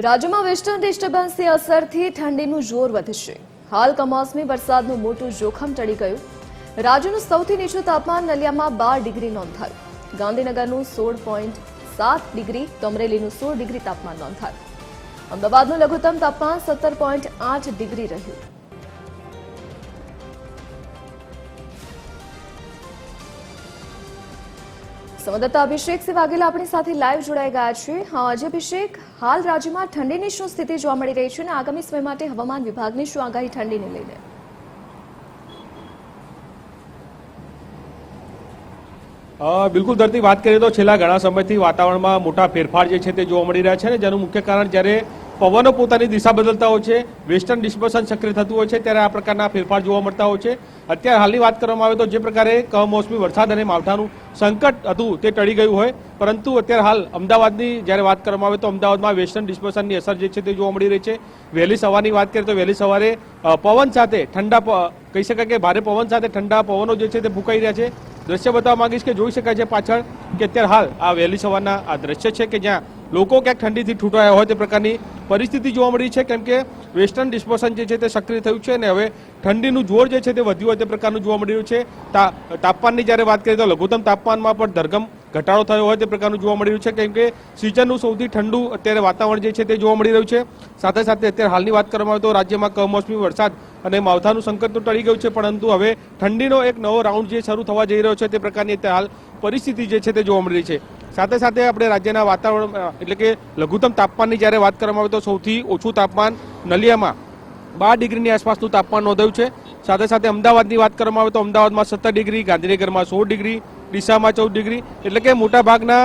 રાજ્યમાં વેસ્ટર્ન ડિસ્ટર્બન્સની અસરથી ઠંડીનું જોર વધશે। હાલ કમોસમી વરસાદનું મોટું જોખમ ટળી ગયું। રાજ્યનું સૌથી નીચું તાપમાન નલિયામાં 12 ડિગ્રી નોંધાયું। ગાંધીનગરનું 16.7 ડિગ્રી તો અમરેલીનું 16 ડિગ્રી તાપમાન નોંધાયું। અમદાવાદનું લઘુત્તમ તાપમાન 17.8 ડિગ્રી રહ્યું। સંવાદદાતા અભિષેક સિંહ વાઘેલા આપણી સાથે લાઈવ જોડાઈ ગયા છે। હા આજે અભિષેક, હાલ રાજ્યમાં ઠંડીની શું સ્થિતિ જોવા મળી રહી છે અને આગામી સમય માટે હવામાન વિભાગની શું આગાહી ઠંડીને લઈને? બિલકુલ ધરતી, વાત કરીએ તો છેલ્લા ઘણા સમયથી વાતાવરણમાં મોટા ફેરફાર જે છે તે જોવા મળી રહ્યા છે ને જેનું મુખ્ય કારણ જ્યારે પવનો પોતાની દિશા બદલતા હોય છે, વેસ્ટર્ન ડિસ્ટર્બન્સ સક્રિય થતું હોય છે ત્યારે આ પ્રકારના ફેરફાર જોવા મળતા હોય છે। અત્યારે હાલની વાત કરવામાં આવે તો જે પ્રકારે કમોસમી વરસાદ અને માવઠાનું સંકટ હતું તે ટળી ગયું હોય, પરંતુ અત્યારે હાલ અમદાવાદની જ્યારે વાત કરવામાં આવે તો અમદાવાદમાં વેસ્ટર્ન ડિસ્ટર્બન્સની અસર જે છે તે જોવા મળી રહી છે। વહેલી સવારની વાત કરીએ તો વહેલી સવારે પવન સાથે ઠંડા કહી શકાય કે ભારે પવન સાથે ઠંડા પવનો જે છે તે ફૂંકાઈ રહ્યા છે। દ્રશ્ય બતાવવા માંગીશ કે જોઈ શકાય છે પાછળ કે અત્યારે હાલ આ વહેલી સવારના આ દ્રશ્ય છે કે જ્યાં લોકો ક્યાંક ઠંડીથી ઠૂંઠાયા હોય તે પ્રકારની પરિસ્થિતિ જોવા મળી છે, કેમ કે વેસ્ટર્ન ડિસ્ટર્બન્સ જે છે તે સક્રિય થયું છે અને હવે ઠંડીનું જોર જે છે તે વધ્યું હોય તે પ્રકારનું જોવા મળી રહ્યું છે। તાપમાનની જ્યારે વાત કરીએ તો લઘુત્તમ તાપમાનમાં પણ ધરગમ ઘટાડો થયો હોય તે પ્રકારનું જોવા મળી રહ્યું છે, કેમ કે સિઝનનું સૌથી ઠંડુ અત્યારે વાતાવરણ જે છે તે જોવા મળી રહ્યું છે। સાથે સાથે અત્યારે હાલની વાત કરવામાં આવે તો રાજ્યમાં કમોસમી વરસાદ અને માવઠાનું સંકટ તો ટળી ગયું છે, પરંતુ હવે ઠંડીનો એક નવો રાઉન્ડ જે શરૂ થવા જઈ રહ્યો છે તે પ્રકારની અત્યારે હાલ પરિસ્થિતિ જે છે તે જોવા મળી રહી છે। સાથે સાથે આપણે રાજ્યના વાતાવરણ એટલે કે લઘુત્તમ તાપમાનની જ્યારે વાત કરવામાં આવે તો સૌથી ઓછું તાપમાન નલિયામાં 12 ડિગ્રીની આસપાસનું તાપમાન નોંધાયું છે। સાથે સાથે અમદાવાદની વાત કરવામાં આવે તો અમદાવાદમાં 17 ડિગ્રી, ગાંધીનગરમાં 16 ડિગ્રી, ડીસામાં 14 ડિગ્રી, એટલે કે મોટાભાગના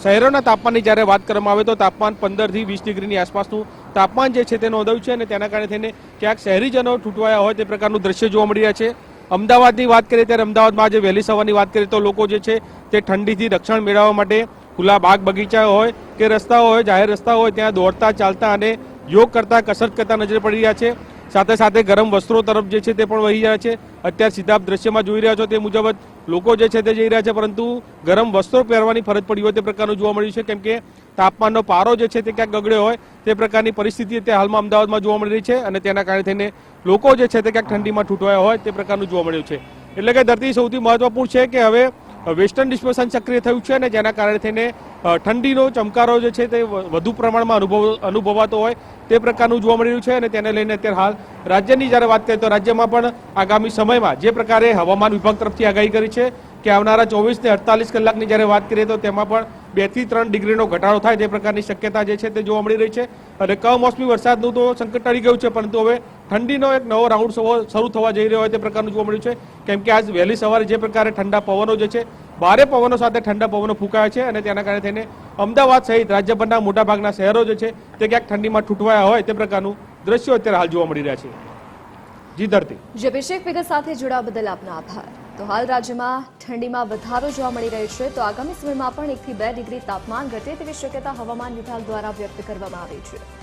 શહેરોના તાપમાનની જ્યારે વાત કરવામાં આવે તો તાપમાન 15 થી 20 ડિગ્રીની આસપાસનું તાપમાન જે છે તે નોંધાયું છે અને તેના કારણે થઈને ક્યાંક શહેરીજનો ઠૂંઠવાયા હોય તે પ્રકારનું દ્રશ્ય જોવા મળી રહ્યા છે। અમદાવાદની વાત કરીએ ત્યારે અમદાવાદમાં આજે વહેલી સવારની વાત કરીએ તો લોકો જે છે તે ઠંડીથી રક્ષણ મેળવવા માટે ખુલ્લા બાગ બગીચા હોય કે રસ્તાઓ હોય, જાહેર રસ્તા હોય ત્યાં દોડતા, ચાલતા અને યોગ કરતા, કસરત કરતા નજરે પડી રહ્યા છે। સાથે સાથે ગરમ વસ્ત્રો તરફ જે છે તે પણ વહી રહ્યા છે। અત્યારે સીધા દ્રશ્યમાં જોઈ રહ્યા છો તે મુજબ જ લોકો જે છે તે જઈ રહ્યા છે, પરંતુ ગરમ વસ્ત્રો પહેરવાની ફરજ પડી હોય તે પ્રકારનું જોવા મળ્યું છે, કેમ કે તાપમાનનો પારો જે છે તે ક્યાંક ગગડ્યો હોય તે પ્રકારની પરિસ્થિતિ અત્યારે હાલમાં અમદાવાદમાં જોવા મળી રહી છે અને તેના કારણે થઈને લોકો જે છે તે ક્યાંક ઠંડીમાં ઠૂંઠવાયા હોય તે પ્રકારનું જોવા મળ્યું છે। એટલે કે ધરતી સૌથી મહત્વપૂર્ણ છે કે હવે વેસ્ટર્ન ડિસ્ટર્બન્સ સક્રિય થયું છે અને જેના કારણે થઈને ઠંડીનો ચમકારો જે છે તે વધુ પ્રમાણમાં અનુભવાતો હોય તે પ્રકારનું જોવા મળી રહ્યું છે અને તેને લઈને અત્યારે હાલ રાજ્યની જ્યારે વાત કરીએ તો રાજ્યમાં પણ આગામી સમયમાં જે પ્રકારે હવામાન વિભાગ તરફથી આગાહી કરી છે કે આવનારા 24 થી 48 કલાકની જ્યારે વાત કરીએ તો તેમાં પણ 2 થી 3 ડિગ્રીનો ઘટાડો થાય તે પ્રકારની શક્યતા જે છે તે જોવા મળી રહી છે અને કમોસમી વરસાદનું તો સંકટ ટળી ગયું છે, પરંતુ હવે ઠંડીનો એક નવો રાઉન્ડ શરૂ થવા જઈ રહ્યો હોય તે પ્રકારનું જોવા મળ્યું છે, કેમ કે આજ વહેલી સવારે જે પ્રકારે ઠંડા પવનો જે છે ભારે પવનો સાથે ઠંડા પવનો ફૂંકાયા છે અને તેના કારણે થઈને અમદાવાદ સહિત રાજ્યભરના મોટાભાગના શહેરો જે છે તે ક્યાંક ઠંડીમાં ઠૂંઠવાયા હોય તે પ્રકારનું દ્રશ્યો અત્યારે હાલ જોવા મળી રહ્યા છે। જી ધરતી। જે અભિષેક વિગત સાથે જોડાવા બદલ આપનો આભાર। તો હાલ રાજ્યમાં ઠંડીમાં વધારો જોવા મળી રહ્યો છે, તો આગામી સમયમાં પણ 1 થી 2 ડિગ્રી તાપમાન ઘટે તેવી શક્યતા હવામાન વિભાગ દ્વારા વ્યક્ત કરવામાં આવી છે।